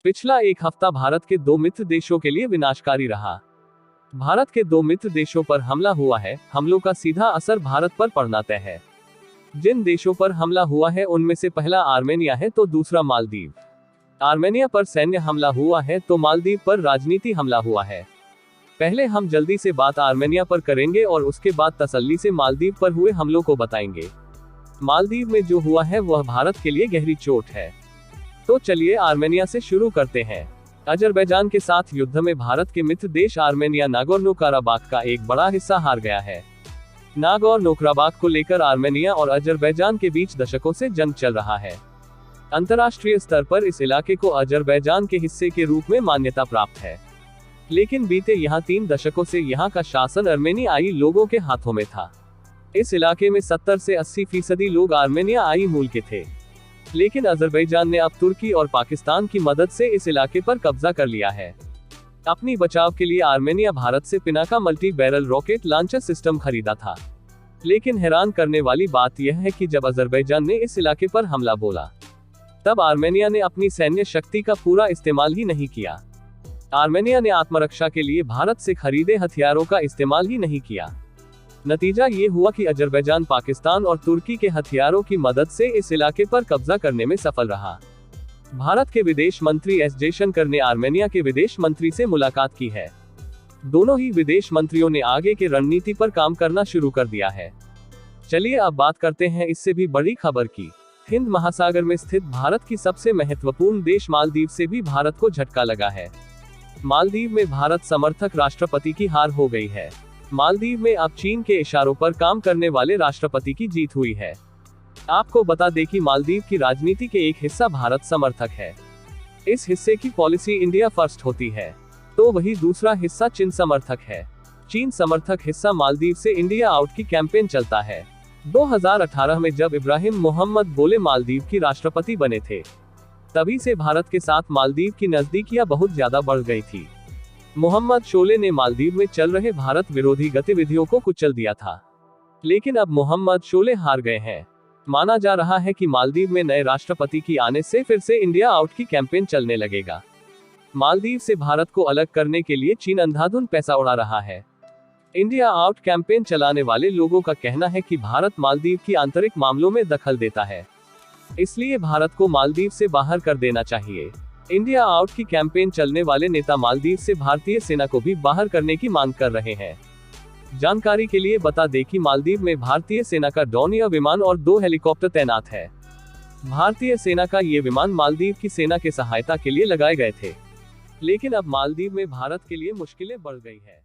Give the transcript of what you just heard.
पिछला एक हफ्ता भारत के दो मित्र देशों के लिए विनाशकारी रहा। भारत के दो मित्र देशों पर हमला हुआ है। हमलों का सीधा असर भारत पर पड़ना तय है। जिन देशों पर हमला हुआ है उनमें से पहला आर्मेनिया है तो दूसरा मालदीव। आर्मेनिया पर सैन्य हमला हुआ है तो मालदीव पर राजनीति हमला हुआ है। पहले हम जल्दी से बात आर्मेनिया पर करेंगे और उसके बाद तसल्ली से मालदीव पर हुए हमलों को बताएंगे। मालदीव में जो हुआ है वह भारत के लिए गहरी चोट है। तो चलिए आर्मेनिया से शुरू करते हैं। अजरबैजान के साथ युद्ध में भारत के मित्र देश आर्मेनिया नागोर्नो काराबाख का एक बड़ा हिस्सा हार गया है। नागोर्नो काराबाख को लेकर आर्मेनिया और अजरबैजान के बीच दशकों से जंग चल रहा है। अंतर्राष्ट्रीय स्तर पर इस इलाके को अजरबैजान के हिस्से के रूप में मान्यता प्राप्त है, लेकिन बीते यहाँ 3 दशकों से यहाँ का शासन आर्मेनियाई लोगों के हाथों में था। इस इलाके में 70 से 80% लोग आर्मेनियाई मूल के थे, लेकिन अजरबैजान ने अब तुर्की और पाकिस्तान की मदद से इस इलाके पर कब्जा कर लिया है। अपनी बचाव के लिए आर्मेनिया भारत से Pinaka multi barrel rocket launcher system खरीदा था, लेकिन हैरान करने वाली बात यह है कि जब अजरबैजान ने इस इलाके पर हमला बोला तब आर्मेनिया ने अपनी सैन्य शक्ति का पूरा इस्तेमाल ही नहीं किया। आर्मेनिया ने आत्मरक्षा के लिए भारत से खरीदे हथियारों का इस्तेमाल ही नहीं किया। नतीजा ये हुआ कि अजरबैजान पाकिस्तान और तुर्की के हथियारों की मदद से इस इलाके पर कब्जा करने में सफल रहा। भारत के विदेश मंत्री एस जयशंकर ने आर्मेनिया के विदेश मंत्री से मुलाकात की है। दोनों ही विदेश मंत्रियों ने आगे के रणनीति पर काम करना शुरू कर दिया है। चलिए अब बात करते हैं इससे भी बड़ी खबर की। हिंद महासागर में स्थित भारत की सबसे महत्वपूर्ण देश मालदीव से भी भारत को झटका लगा है। मालदीव में भारत समर्थक राष्ट्रपति की हार हो गई है। मालदीव में अब चीन के इशारों पर काम करने वाले राष्ट्रपति की जीत हुई है। आपको बता दें कि मालदीव की राजनीति के एक हिस्सा भारत समर्थक है। इस हिस्से की पॉलिसी इंडिया फर्स्ट होती है, तो वही दूसरा हिस्सा चीन समर्थक है। चीन समर्थक हिस्सा मालदीव से इंडिया आउट की कैंपेन चलता है। 2018 में जब इब्राहिम मोहम्मद बोले मालदीव की राष्ट्रपति बने थे, तभी से भारत के साथ मालदीव की नजदीकियां बहुत ज्यादा बढ़ गई थी। मोहम्मद शोले ने मालदीव में चल रहे भारत विरोधी गतिविधियों को कुचल दिया था, लेकिन अब मोहम्मद शोले हार गए हैं। माना जा रहा है कि मालदीव में नए राष्ट्रपति की आने से फिर से इंडिया आउट की कैंपेन चलने लगेगा। मालदीव से भारत को अलग करने के लिए चीन अंधाधुंध पैसा उड़ा रहा है। इंडिया आउट कैंपेन चलाने वाले लोगों का कहना है कि भारत मालदीव की आंतरिक मामलों में दखल देता है, इसलिए भारत को मालदीव से बाहर कर देना चाहिए। इंडिया आउट की कैंपेन चलने वाले नेता मालदीव से भारतीय सेना को भी बाहर करने की मांग कर रहे हैं। जानकारी के लिए बता दें कि मालदीव में भारतीय सेना का डॉर्नियर विमान और 2 हेलीकॉप्टर तैनात है। भारतीय सेना का ये विमान मालदीव की सेना के सहायता के लिए लगाए गए थे, लेकिन अब मालदीव में भारत के लिए मुश्किलें बढ़ गई है।